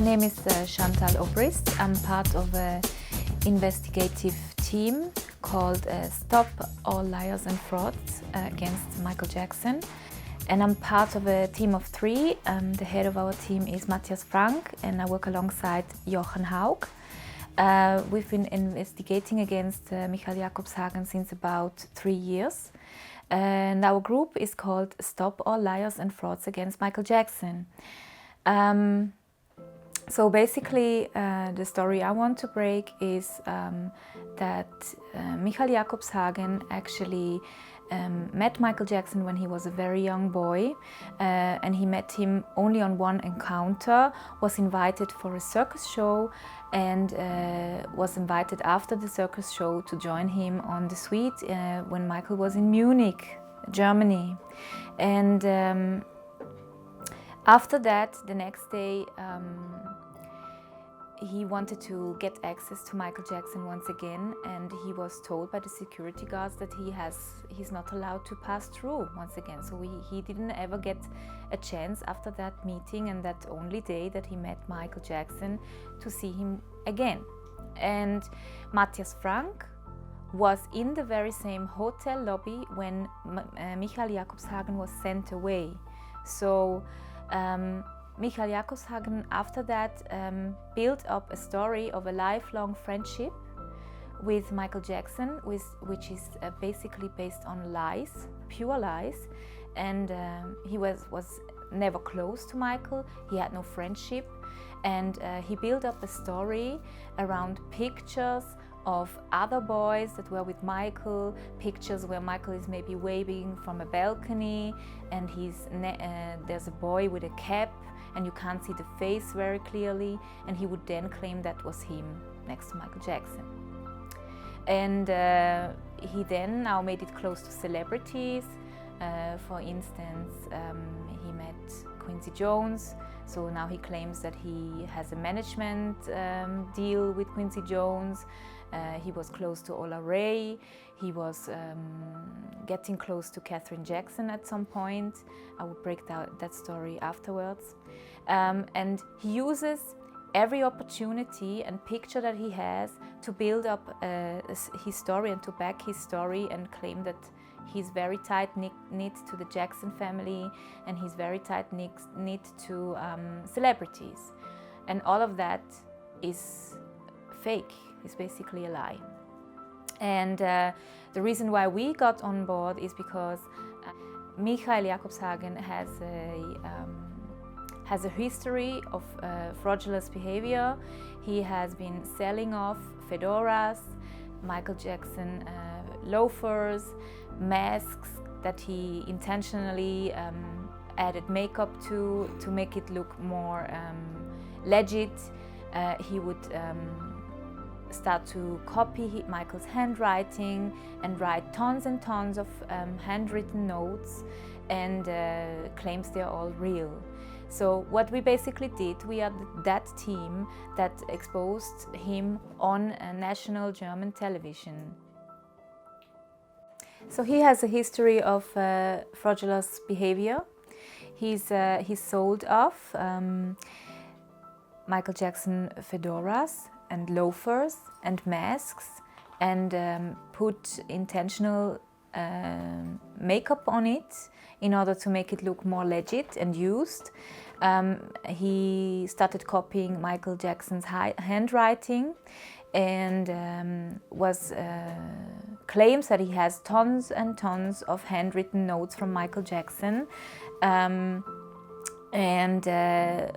name is Chantal Obrist. I'm part of an investigative team called Stop All Liars and Frauds against Michael Jackson. And I'm part of a team of three. The head of our team is Matthias Frank, and I work alongside Jochen Haug. We've been investigating against Michael Jacobshagen since about 3 years. And our group is called Stop All Liars and Frauds Against Michael Jackson. So basically, the story I want to break is that Michael Jacobshagen actually met Michael Jackson when he was a very young boy, and he met him only on one encounter, was invited for a circus show, and was invited after the circus show to join him on the suite when Michael was in Munich, Germany. And after that, the next day, he wanted to get access to Michael Jackson once again, and he was told by the security guards that he's not allowed to pass through once again. So he didn't ever get a chance after that meeting and that only day that he met Michael Jackson to see him again. And Matthias Frank was in the very same hotel lobby when Michael Jacobshagen was sent away. So Michael Jacobshagen after that built up a story of a lifelong friendship with Michael Jackson, which is basically based on lies, pure lies. And he was never close to Michael, he had no friendship, and he built up a story around pictures of other boys that were with Michael, pictures where Michael is maybe waving from a balcony, and there's a boy with a cap, and you can't see the face very clearly, and he would then claim that was him next to Michael Jackson. And he then now made it close to celebrities. For instance, he met Quincy Jones, so now he claims that he has a management deal with Quincy Jones. He was close to Ola Ray. He was getting close to Catherine Jackson at some point. I will break that story afterwards. And he uses every opportunity and picture that he has to build up his story and to back his story and claim that he's very tight-knit to the Jackson family and he's very tight-knit to celebrities. And all of that is fake. It's basically a lie. And the reason why we got on board is because Michael Jacobshagen has a history of fraudulent behavior. He has been selling off fedoras, Michael Jackson loafers, masks that he intentionally added makeup to make it look more legit. He would start to copy Michael's handwriting and write tons and tons of handwritten notes and claims they're all real. So what we basically did, we are that team that exposed him on a national German television. So he has a history of fraudulent behavior. He's sold off Michael Jackson fedoras and loafers and masks and put intentional makeup on it in order to make it look more legit and used. He started copying Michael Jackson's handwriting and claims that he has tons and tons of handwritten notes from Michael Jackson. And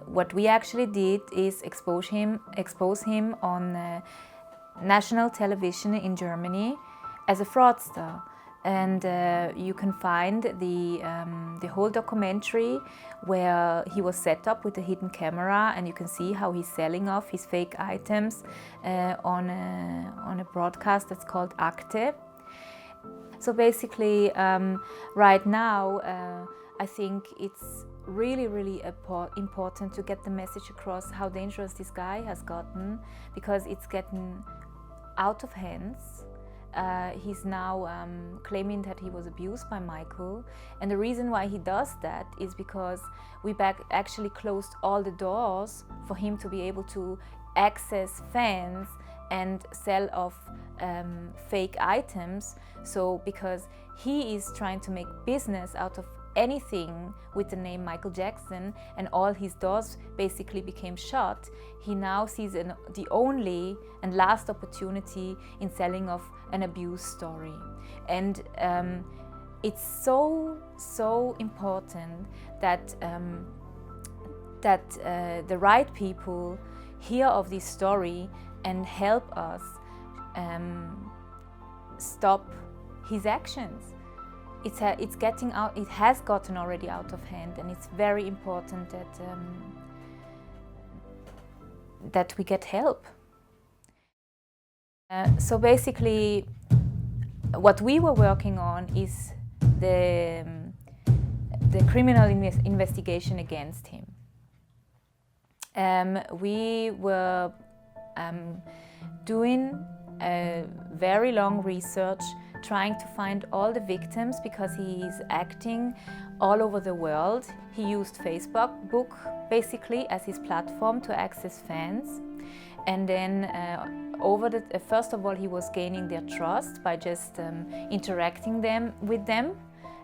what we actually did is expose him on national television in Germany as a fraudster. And you can find the whole documentary where he was set up with a hidden camera, and you can see how he's selling off his fake items on a broadcast that's called Akte. So basically, right now, I think it's really important to get the message across how dangerous this guy has gotten, because it's getting out of hands. he's now claiming that he was abused by Michael. And the reason why he does that is because we actually closed all the doors for him to be able to access fans and sell off fake items. So because he is trying to make business out of anything with the name Michael Jackson, and all his doors basically became shut, he now sees the only and last opportunity in selling off an abuse story. And it's so important that the right people hear of this story and help us stop his actions. It's getting out. It has gotten already out of hand, and it's very important that we get help. So basically, what we were working on is the criminal investigation against him. We were doing a very long research, trying to find all the victims, because he is acting all over the world. He used Facebook basically as his platform to access fans. And then first of all, he was gaining their trust by just interacting with them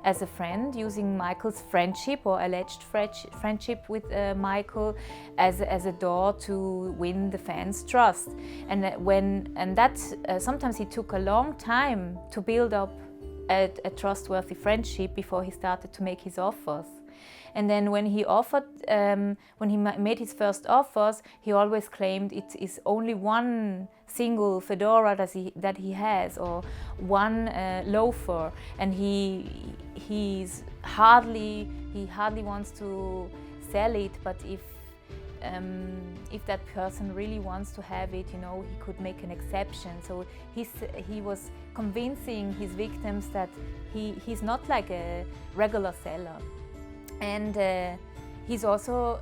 as a friend, using Michael's friendship or alleged friendship with Michael as a door to win the fans' trust. Sometimes it took a long time to build up a trustworthy friendship before he started to make his offers. And then when he made his first offers, he always claimed it is only one single fedora that he has, or one loafer, and he hardly wants to sell it. But if that person really wants to have it, he could make an exception. So he was convincing his victims that he's not like a regular seller. And he's also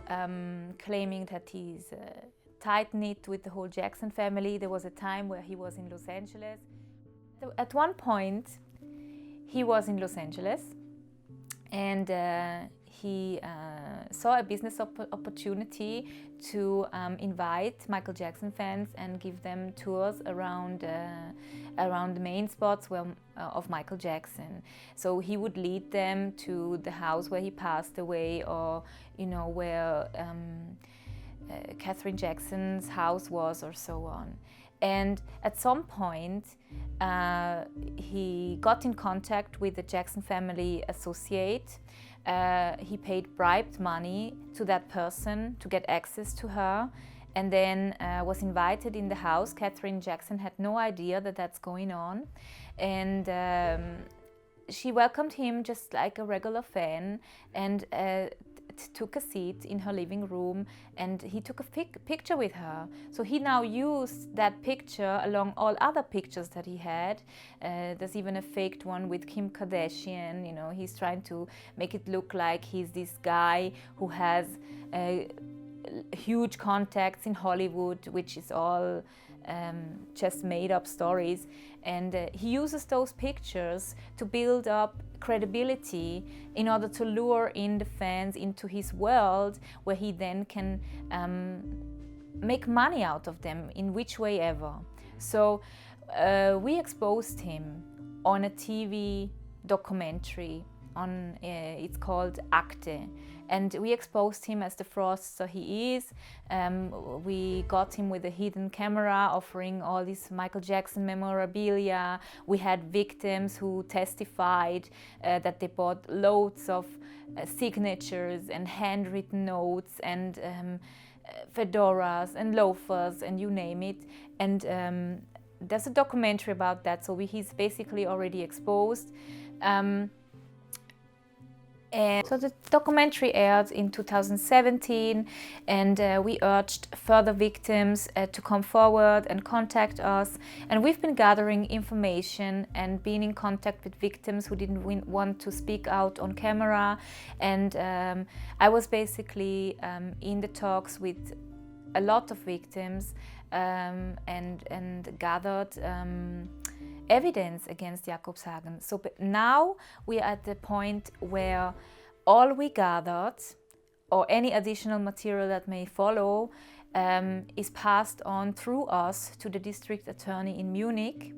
claiming that he's tight-knit with the whole Jackson family. There was a time where he was in Los Angeles. At one point, he was in Los Angeles, and he saw a business opportunity to invite Michael Jackson fans and give them tours around the main spots of Michael Jackson. So he would lead them to the house where he passed away, or where Catherine Jackson's house was, or so on. And at some point, he got in contact with the Jackson family associate. He paid bribed money to that person to get access to her, and then was invited in the house. Catherine Jackson had no idea that that's going on, and she welcomed him just like a regular fan, and took a seat in her living room, and he took a picture with her. So he now used that picture along all other pictures that he had. There's even a faked one with Kim Kardashian. He's trying to make it look like he's this guy who has huge contacts in Hollywood, which is all just made up stories. And he uses those pictures to build up credibility in order to lure in the fans into his world, where he then can make money out of them in which way ever. So we exposed him on a TV documentary it's called Akte. And we exposed him as the fraudster he is. We got him with a hidden camera offering all this Michael Jackson memorabilia. We had victims who testified that they bought loads of signatures and handwritten notes and fedoras and loafers and you name it. And there's a documentary about that, so he's basically already exposed. And so the documentary aired in 2017, and we urged further victims to come forward and contact us. And we've been gathering information and being in contact with victims who didn't want to speak out on camera. And I was basically in the talks with a lot of victims and gathered evidence against Jacobshagen. So now we are at the point where all we gathered, or any additional material that may follow, is passed on through us to the district attorney in Munich,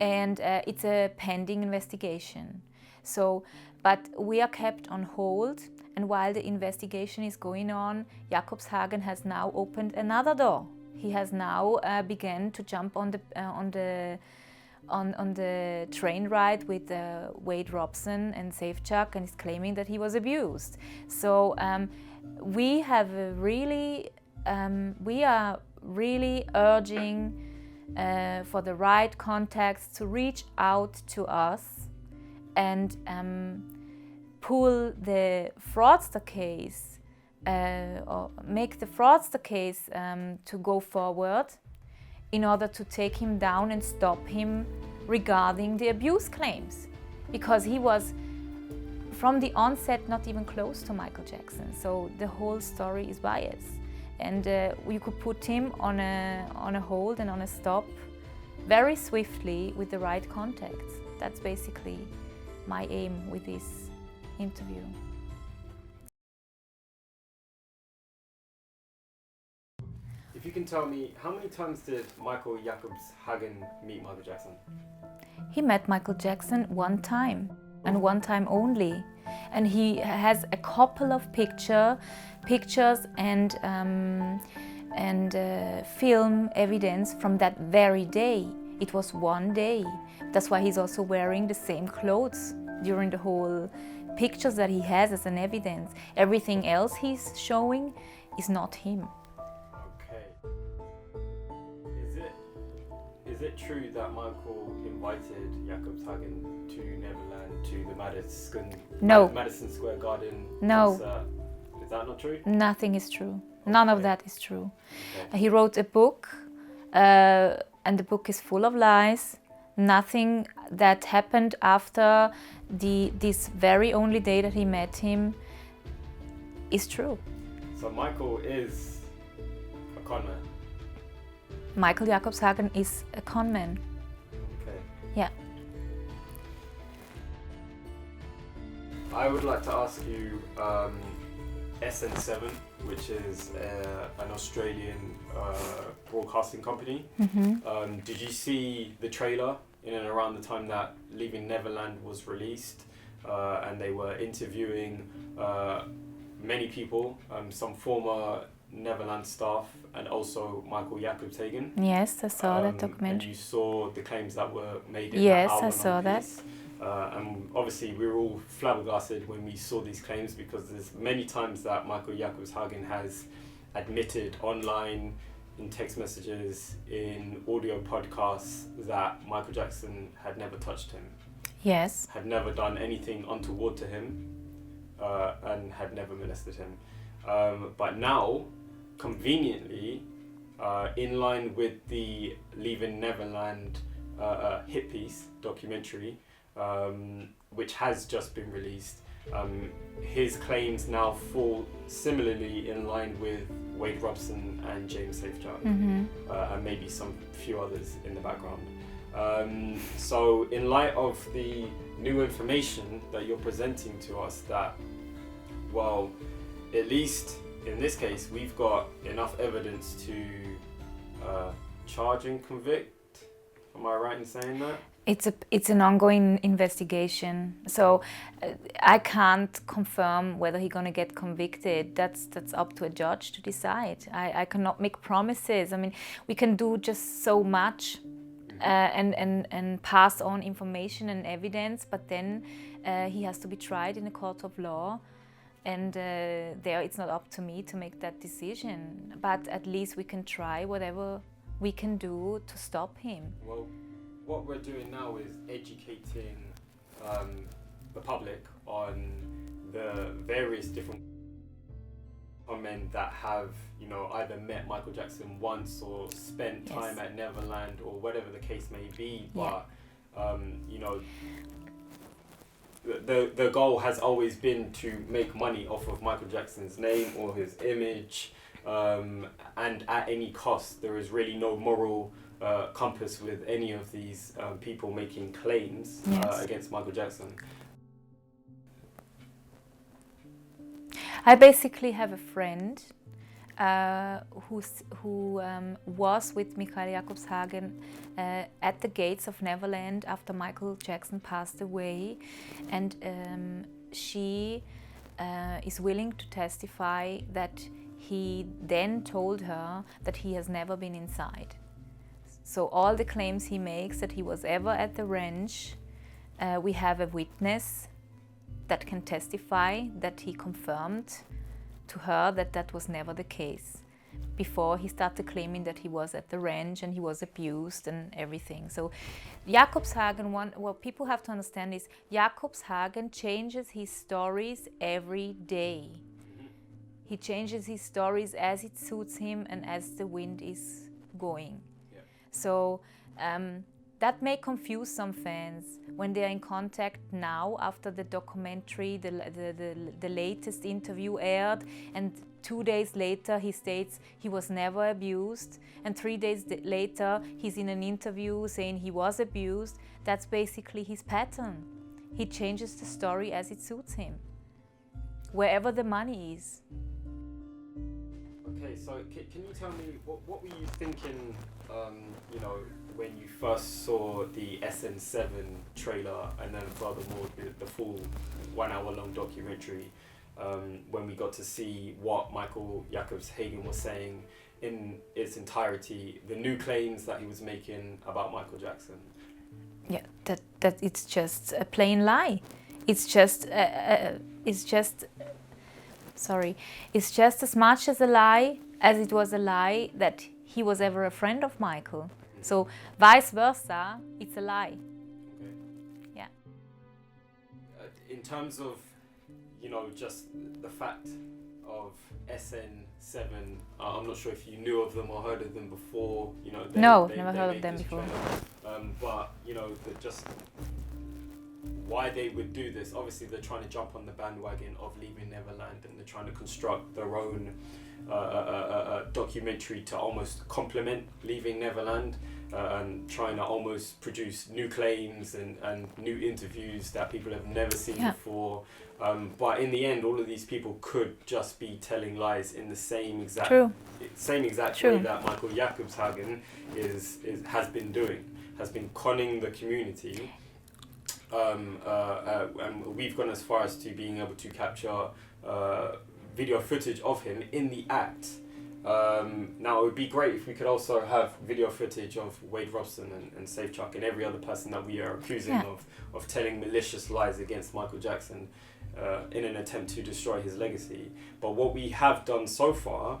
and it's a pending investigation. So, but we are kept on hold, and while the investigation is going on, Jacobshagen has now opened another door. He has now begun to jump on the train ride with Wade Robson and Safechuck, and is claiming that he was abused. So we have we are really urging for the right contacts to reach out to us and pull the fraudster case, or make the fraudster case to go forward, in order to take him down and stop him regarding the abuse claims, because he was from the onset not even close to Michael Jackson. So the whole story is biased, and we could put him on a hold and on a stop very swiftly with the right contacts. That's basically my aim with this interview. If you can tell me, how many times did Michael Jacobshagen meet Michael Jackson? He met Michael Jackson one time, and one time only. And he has a couple of pictures and film evidence from that very day. It was one day. That's why he's also wearing the same clothes during the whole pictures that he has as an evidence. Everything else he's showing is not him. Is it true that Michael invited Jacobshagen to Neverland, to the Madison Square Garden concert? Is that not true? Nothing is true. None of that is true. Okay. He wrote a book, and the book is full of lies. Nothing that happened after this very only day that he met him is true. So Michael is a con man? Michael Jacobshagen is a con man. Okay. Yeah. I would like to ask you, SN7, which is an Australian broadcasting company. Mm-hmm. Did you see the trailer in and around the time that Leaving Neverland was released? And they were interviewing many people, some former Neverland staff, and also Michael Jacobshagen. Yes, I saw that documentary. And you saw the claims that were made in yes, that album. I saw that. And obviously we were all flabbergasted when we saw these claims, because there's many times that Michael Jacobshagen has admitted online, in text messages, in audio podcasts, that Michael Jackson had never touched him. Yes. Had never done anything untoward to him, and had never molested him. But now, conveniently, in line with the Leaving Neverland hit piece documentary, which has just been released, his claims now fall similarly in line with Wade Robson and James Safechuck, Mm-hmm. And maybe some few others in the background. So in light of the new information that you're presenting to us, that, well, at least in this case, we've got enough evidence to charge and convict. Am I right in saying that? It's an ongoing investigation, so I can't confirm whether he's gonna get convicted. That's up to a judge to decide. I cannot make promises. I mean, we can do just so much, and pass on information and evidence, but then he has to be tried in a court of law, and there it's not up to me to make that decision. But at least we can try whatever we can do to stop him. Well, what we're doing now is educating the public on the various different men that have, you know, either met Michael Jackson once or spent time at Neverland or whatever the case may be. But you know, the goal has always been to make money off of Michael Jackson's name or his image, and at any cost. There is really no moral compass with any of these people making claims against Michael Jackson. I basically have a friend who was with Michael Jacobshagen at the gates of Neverland after Michael Jackson passed away, and she is willing to testify that he then told her that he has never been inside. So all the claims he makes that he was ever at the ranch, we have a witness that can testify that he confirmed to her that that was never the case before he started claiming that he was at the ranch and he was abused and everything. So Jacobshagen, what people have to understand is Jacobshagen changes his stories every day. He changes his stories as it suits him and as the wind is going. Yeah. So that may confuse some fans when they are in contact now after the documentary, the latest interview aired, and 2 days later he states he was never abused, and 3 days later he's in an interview saying he was abused. That's basically his pattern. He changes the story as it suits him, wherever the money is. Okay, so can you tell me, what were you thinking, when you first saw the SN7 trailer and then furthermore the full 1 hour long documentary, when we got to see what Michael Jacobshagen was saying in its entirety, the new claims that he was making about Michael Jackson? Yeah, that it's just a plain lie. It's just as much as a lie as it was a lie that he was ever a friend of Michael. So vice versa, it's a lie. Okay. Yeah. In terms of, just the fact of SN7, I'm not sure if you knew of them or heard of them before. Never heard of them before. But just why they would do this. Obviously, they're trying to jump on the bandwagon of Leaving Neverland, and they're trying to construct their own documentary to almost complement Leaving Neverland, and trying to almost produce new claims and new interviews that people have never seen before. But in the end, all of these people could just be telling lies in the same exact way that Michael Jacobshagen has been conning the community. And we've gone as far as to being able to capture video footage of him in the act. Now it would be great if we could also have video footage of Wade Robson and Safechuck and every other person that we are accusing of telling malicious lies against Michael Jackson in an attempt to destroy his legacy. But what we have done so far,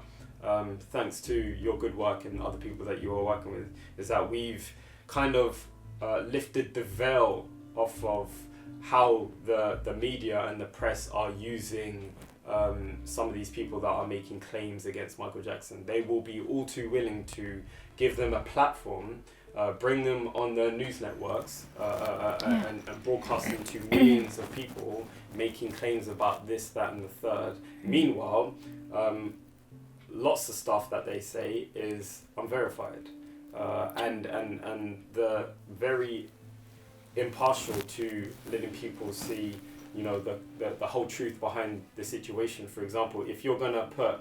thanks to your good work and other people that you are working with, is that we've kind of lifted the veil off of how the media and the press are using some of these people that are making claims against Michael Jackson. They will be all too willing to give them a platform, bring them on their news networks, and broadcast them to millions of people making claims about this, that, and the third. Meanwhile, lots of stuff that they say is unverified, and the very impartial to letting people see, the whole truth behind the situation. For example, if you're gonna put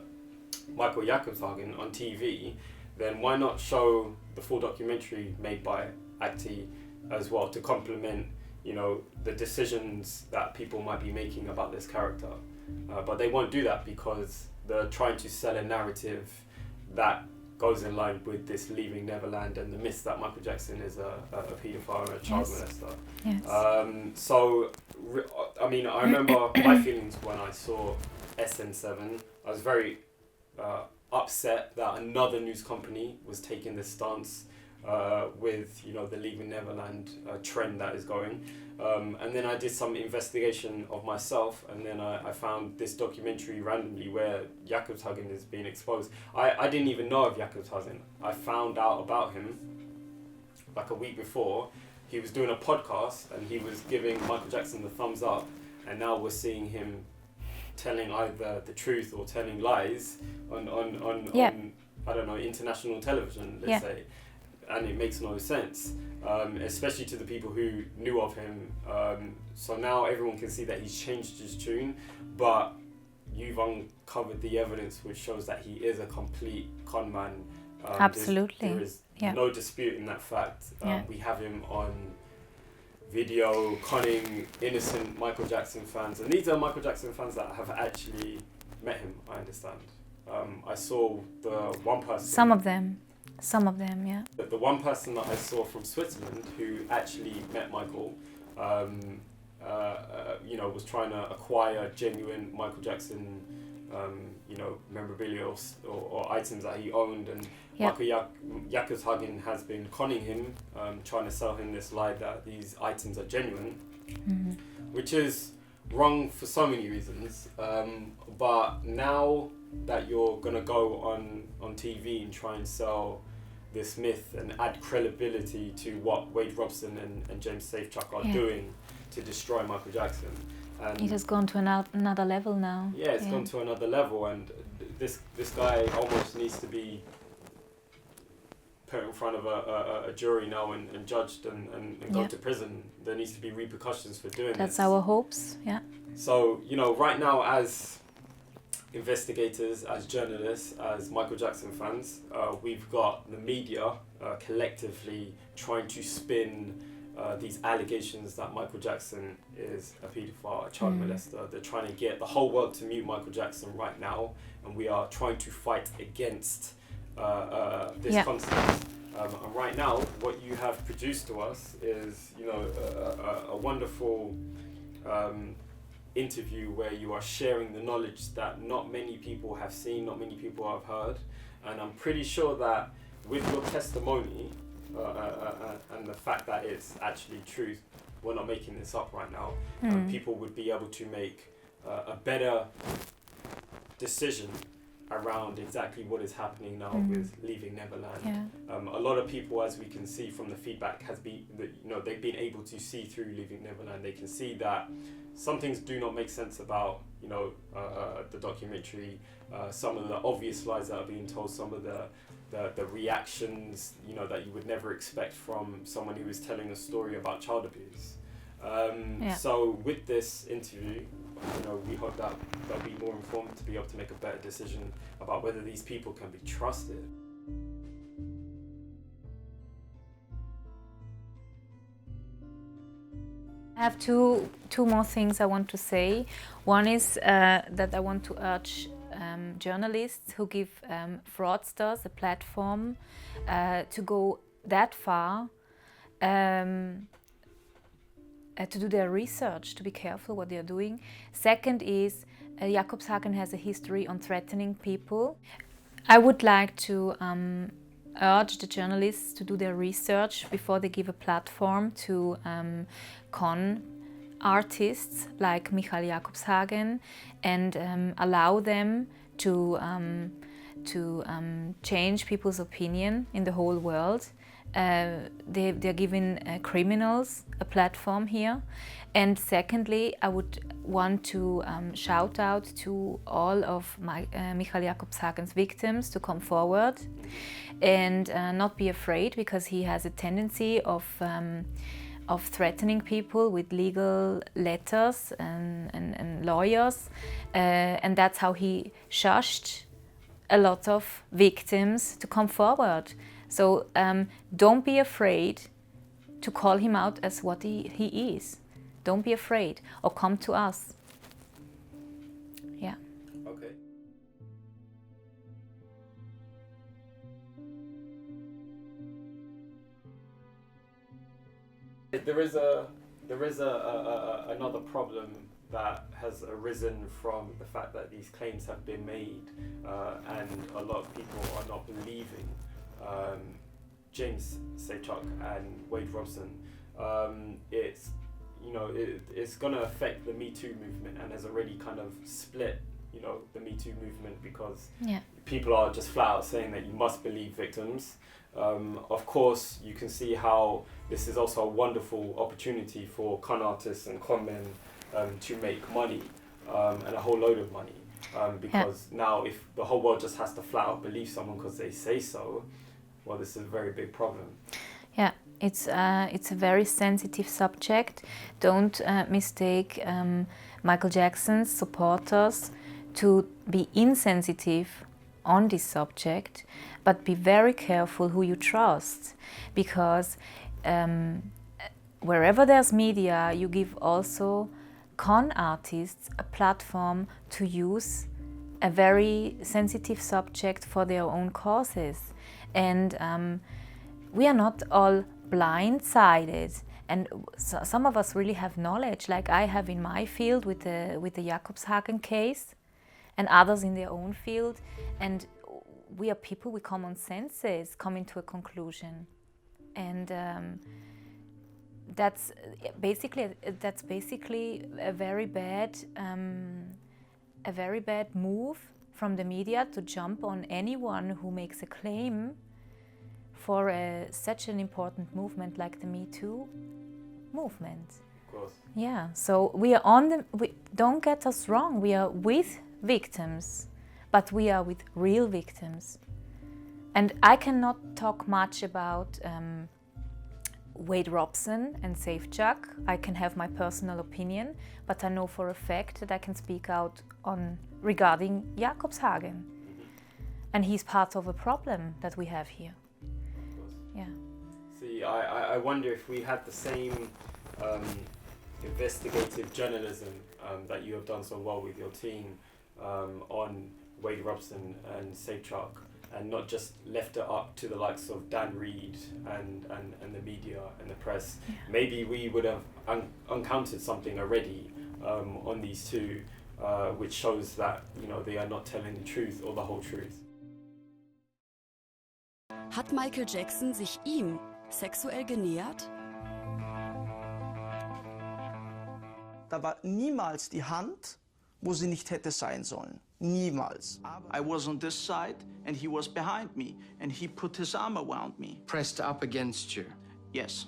Michael Jacobshagen on TV, then why not show the full documentary made by Acti as well to complement, the decisions that people might be making about this character. But they won't do that because they're trying to sell a narrative that goes in line with this Leaving Neverland and the myth that Michael Jackson is a paedophile and a child molester. Yes. I remember my feelings when I saw SN7. I was very upset that another news company was taking this stance with the Leaving Neverland trend that is going. And then I did some investigation of myself, and then I found this documentary randomly where Jacobshagen is being exposed. I didn't even know of Jacobshagen. I found out about him like a week before. He was doing a podcast and he was giving Michael Jackson the thumbs up, and now we're seeing him telling either the truth or telling lies on I don't know, international television, let's say. and it makes no sense, especially to the people who knew of him. So now everyone can see that he's changed his tune, but you've uncovered the evidence which shows that he is a complete con man. Absolutely. There is no dispute in that fact. We have him on video conning innocent Michael Jackson fans, and these are Michael Jackson fans that have actually met him, I understand. I saw the one person... Some of them, yeah. The one person that I saw from Switzerland who actually met Michael, was trying to acquire genuine Michael Jackson, memorabilia or items that he owned, and Michael Jacobshagen has been conning him, trying to sell him this lie that these items are genuine, which is wrong for so many reasons. But now that you're gonna go on TV and try and sell this myth and add credibility to what Wade Robson and James Safechuck are doing to destroy Michael Jackson. And it has gone to another level now. Yeah, it's gone to another level, and this guy almost needs to be put in front of a jury now and judged and go to prison. There needs to be repercussions for doing That's this. our hopes, yeah. So, right now as investigators, as journalists, as Michael Jackson fans, we've got the media collectively trying to spin these allegations that Michael Jackson is a paedophile, a child molester. They're trying to get the whole world to mute Michael Jackson right now, and we are trying to fight against this concept. And right now, what you have produced to us is, a wonderful interview where you are sharing the knowledge that not many people have seen, not many people have heard, and I'm pretty sure that with your testimony and the fact that it's actually true, we're not making this up right now, people would be able to make a better decision around exactly what is happening now with Leaving Neverland. A lot of people, as we can see from the feedback, has been they've been able to see through Leaving Neverland. They can see that some things do not make sense about the documentary. Some of the obvious lies that are being told, some of the reactions that you would never expect from someone who is telling a story about child abuse. So with this interview, we hope that they'll be more informed to be able to make a better decision about whether these people can be trusted. I have two more things I want to say. One is that I want to urge journalists who give fraudsters a platform to go that far, to do their research, to be careful what they are doing. Second is Jacobshagen has a history on threatening people. I would like to urge the journalists to do their research before they give a platform to con artists like Michael Jacobshagen, and allow them to change people's opinion in the whole world. They're giving criminals a platform here. And secondly, I would want to shout out to all of Michael Jacobshagen's victims to come forward and not be afraid, because he has a tendency of threatening people with legal letters and lawyers, and that's how he shushed a lot of victims to come forward. So don't be afraid to call him out as what he is. Don't be afraid, or come to us. Yeah. Okay. There is another problem that has arisen from the fact that these claims have been made, and a lot of people are not believing James Safechuck and Wade Robson. It's going to affect the Me Too movement, and has already kind of split the Me Too movement, because people are just flat out saying that you must believe victims. Of course, you can see how this is also a wonderful opportunity for con artists and con men to make money, and a whole load of money, because now if the whole world just has to flat out believe someone because they say so, well, this is a very big problem. Yeah, it's a very sensitive subject. Don't mistake Michael Jackson's supporters to be insensitive on this subject, but be very careful who you trust, because wherever there's media, you give also con artists a platform to use a very sensitive subject for their own causes. And we are not all blindsided, and some of us really have knowledge, like I have in my field with the Jacobshagen case, and others in their own field. And we are people with common senses coming to a conclusion, and that's basically a very bad move from the media to jump on anyone who makes a claim for such an important movement like the Me Too movement. Of course. Yeah, so we are don't get us wrong, we are with victims, but we are with real victims. And I cannot talk much about Wade Robson and Safechuck. I can have my personal opinion, but I know for a fact that I can speak out on regarding Jacobshagen. And he's part of a problem that we have here. Yeah. See, I wonder if we had the same investigative journalism that you have done so well with your team on Wade Robson and Safechuck, and not just left it up to the likes of Dan Reed and the media and the press. Yeah. Maybe we would have encountered something already on these two, which shows that, you know, they are not telling the truth or the whole truth. Hat Michael Jackson sich ihm sexuell genähert? Da war niemals die Hand, wo sie nicht hätte sein sollen. Niemals. I was on this side and he was behind me and he put his arm around me. Pressed up against you. Yes.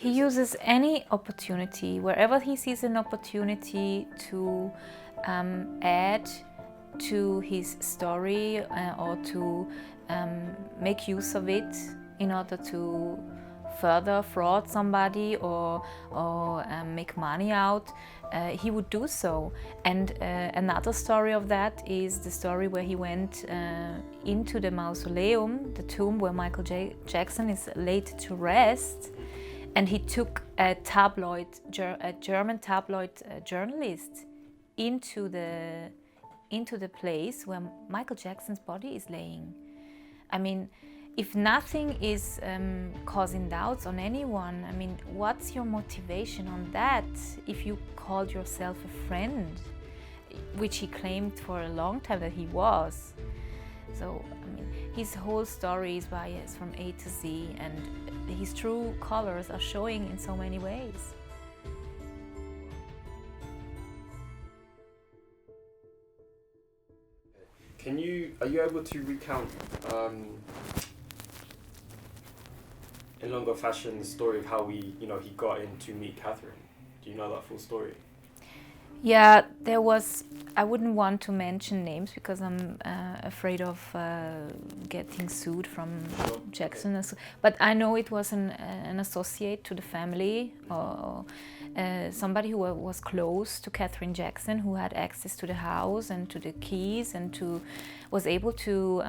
He uses any opportunity, wherever he sees an opportunity to add to his story or to make use of it in order to further fraud somebody or make money out, he would do so. And another story of that is the story where he went into the mausoleum, the tomb where Michael Jackson is laid to rest. And he took a German tabloid journalist into the place where Michael Jackson's body is laying. I mean, if nothing is causing doubts on anyone, I mean, what's your motivation on that if you called yourself a friend, which he claimed for a long time that he was? So, I mean, his whole story is biased from A to Z, and his true colors are showing in so many ways. Are you able to recount in longer fashion the story of how he got in to meet Catherine? Do you know that full story? Yeah, there was. I wouldn't want to mention names because I'm afraid of getting sued from Jackson. Okay. But I know it was an associate to the family, or somebody who was close to Catherine Jackson, who had access to the house and to the keys, and was able to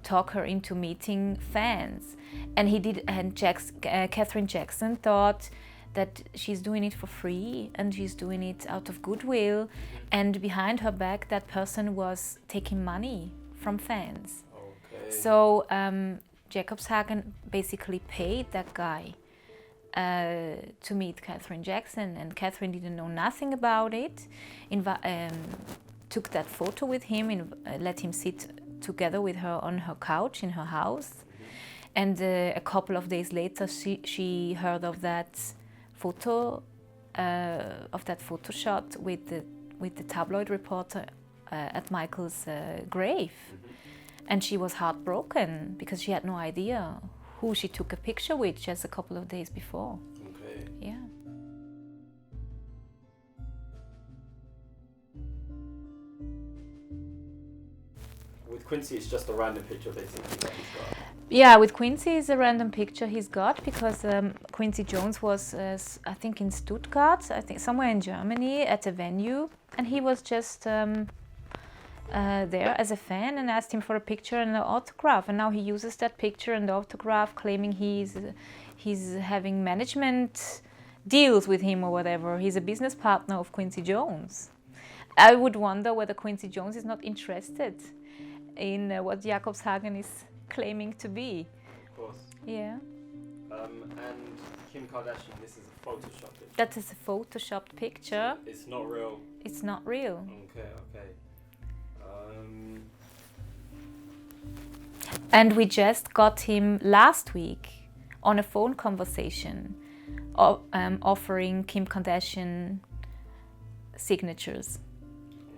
talk her into meeting fans. And he did. And Catherine Jackson thought that she's doing it for free and she's doing it out of goodwill, and behind her back that person was taking money from fans. Okay. So Jacobshagen basically paid that guy to meet Catherine Jackson, and Catherine didn't know nothing about it. Took that photo with him and let him sit together with her on her couch in her house. And a couple of days later, she heard of that photo shot with the tabloid reporter at Michael's grave, and she was heartbroken because she had no idea who she took a picture with just a couple of days before. Okay. Yeah. With Quincy, it's just a random picture basically that he's got. Yeah, with Quincy, it's a random picture he's got because Quincy Jones was, I think, in Stuttgart, I think somewhere in Germany, at a venue, and he was just there as a fan and asked him for a picture and an autograph, and now he uses that picture and the autograph, claiming he's having management deals with him or whatever. He's a business partner of Quincy Jones. I would wonder whether Quincy Jones is not interested in what Jacobshagen is claiming to be. Of course. Yeah. And Kim Kardashian, this is a Photoshop picture. That is a photoshopped picture. It's not real. It's not real. Okay. And we just got him last week on a phone conversation, offering Kim Kardashian signatures.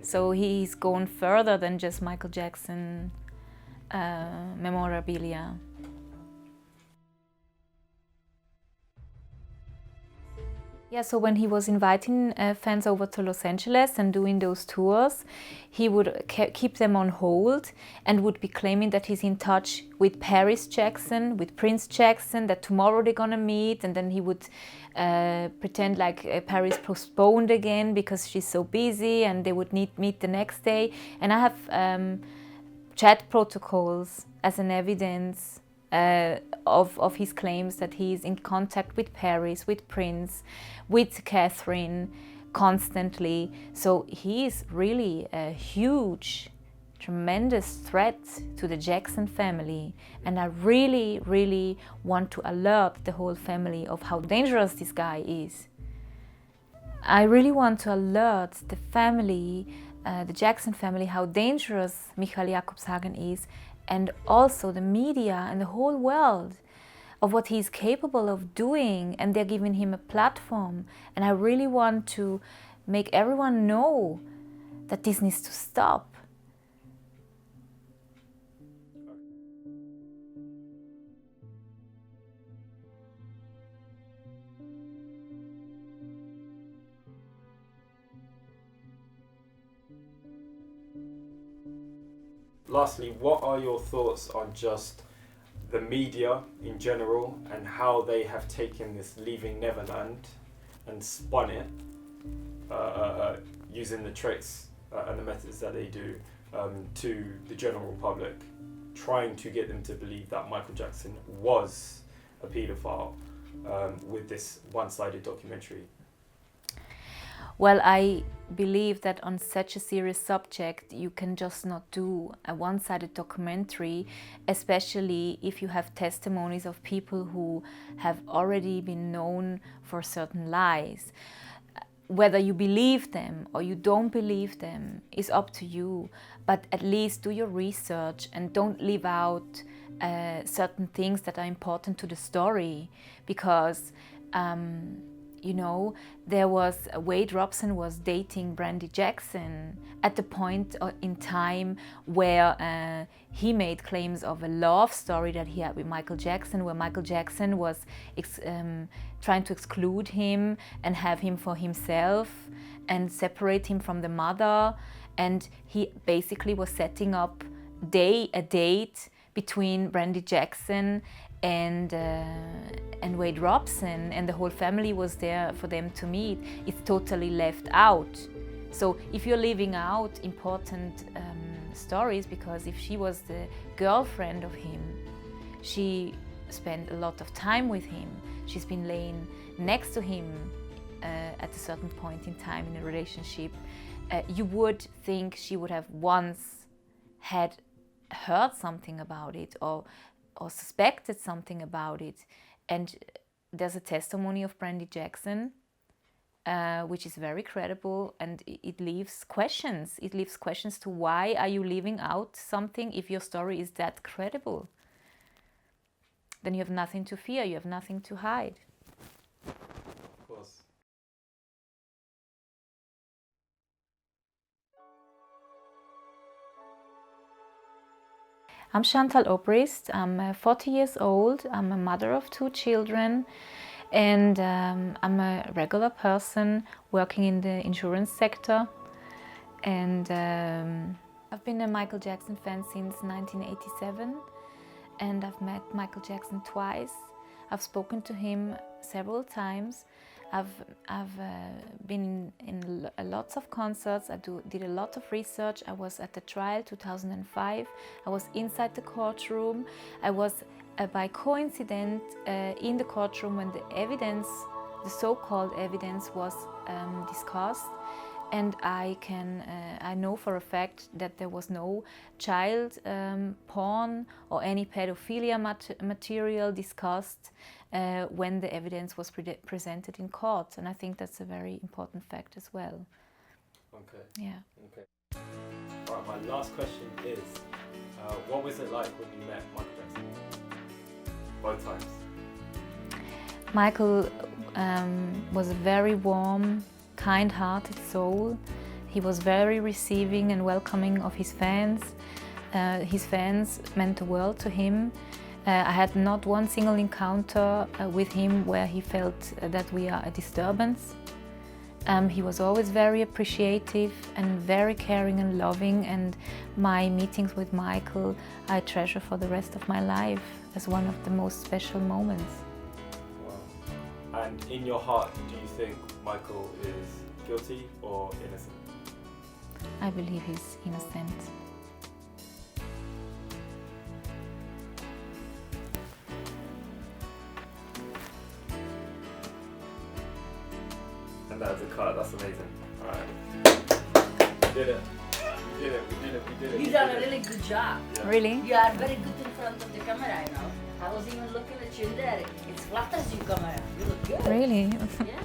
So he's gone further than just Michael Jackson memorabilia. Yeah, so when he was inviting fans over to Los Angeles and doing those tours, he would keep them on hold and would be claiming that he's in touch with Paris Jackson, with Prince Jackson, that tomorrow they're gonna meet, and then he would pretend like Paris postponed again because she's so busy, and they would meet the next day. And I have chat protocols as an evidence of his claims that he's in contact with Paris, with Prince, with Catherine constantly. So he is really a huge, tremendous threat to the Jackson family. And I really, really want to alert the whole family of how dangerous this guy is. I really want to alert the family, the Jackson family, how dangerous Michael Jacobshagen is, and also the media and the whole world of what he's capable of doing, and they're giving him a platform. And I really want to make everyone know that this needs to stop. Lastly, what are your thoughts on just the media in general and how they have taken this Leaving Neverland and spun it using the tricks and the methods that they do to the general public, trying to get them to believe that Michael Jackson was a paedophile with this one-sided documentary? Well, I believe that on such a serious subject, you can just not do a one-sided documentary, especially if you have testimonies of people who have already been known for certain lies. Whether you believe them or you don't believe them is up to you, but at least do your research and don't leave out certain things that are important to the story, because you know, there was Wade Robson was dating Brandy Jackson at the point in time where he made claims of a love story that he had with Michael Jackson, where Michael Jackson was trying to exclude him and have him for himself and separate him from the mother. And he basically was setting up a date between Brandy Jackson and Wade Robson, and the whole family was there for them to meet. It's totally left out. So if you're leaving out important stories, because if she was the girlfriend of him, she spent a lot of time with him, she's been laying next to him at a certain point in time in a relationship, you would think she would have once had heard something about it or suspected something about it. And there's a testimony of Brandy Jackson, which is very credible, and it leaves questions. It leaves questions to why are you leaving out something if your story is that credible? Then you have nothing to fear, you have nothing to hide. Of course. I'm Chantal Obrist. I'm 40 years old. I'm a mother of 2 children, and I'm a regular person working in the insurance sector. And I've been a Michael Jackson fan since 1987, and I've met Michael Jackson twice. I've spoken to him several times. I've been in lots of concerts. I did a lot of research. I was at the trial 2005. I was inside the courtroom. I was by coincidence in the courtroom when the evidence, the so-called evidence, was discussed. And I know for a fact that there was no child porn or any pedophilia material discussed when the evidence was presented in court. And I think that's a very important fact as well. Okay. Yeah. Okay. All right, my last question is, what was it like when you met Michael Jackson? Both times. Michael was a very warm, kind-hearted soul. He was very receiving and welcoming of his fans. His fans meant the world to him. I had not one single encounter with him where he felt that we are a disturbance. He was always very appreciative and very caring and loving, and my meetings with Michael I treasure for the rest of my life as one of the most special moments. Wow. And in your heart, do you think Michael is guilty or innocent? I believe he's innocent. And that's a cut, that's amazing. Alright. We did it. We did it, we did it, we did it. You've done a really good job. Yeah. Really? You are very good in front of the camera, you know. I was even looking at you there. It flatters you, camera. You look good. Really? Yeah.